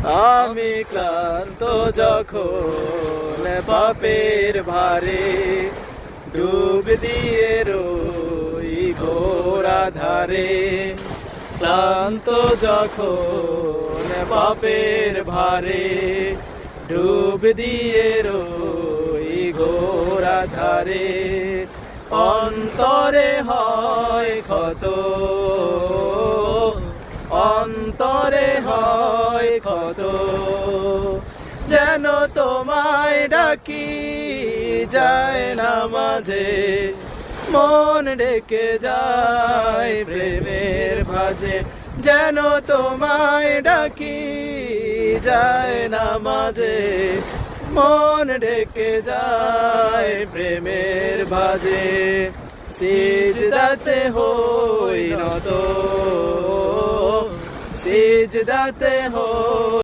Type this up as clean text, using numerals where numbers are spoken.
আমি ক্লান্ত যখন পাপের ভারে ডুব দিয়ে রই ঘোর ধারে। ক্লান্ত যখন পাপের ভারে ডুব দিয়ে রই ঘোর ধারে। অন্তরে হয় ক্ষত, অন্তরে হয় ক্ষত, যেন তোমায় ডাকি যায় না মাঝে। মন ডেকে যায় প্রেমের ভাজে, যেন তোমায় ডাকি যায় না মাঝে। মন ডেকে যায় প্রেমের ভাজে। সিজদাতে হই নত, সিজদাতে হই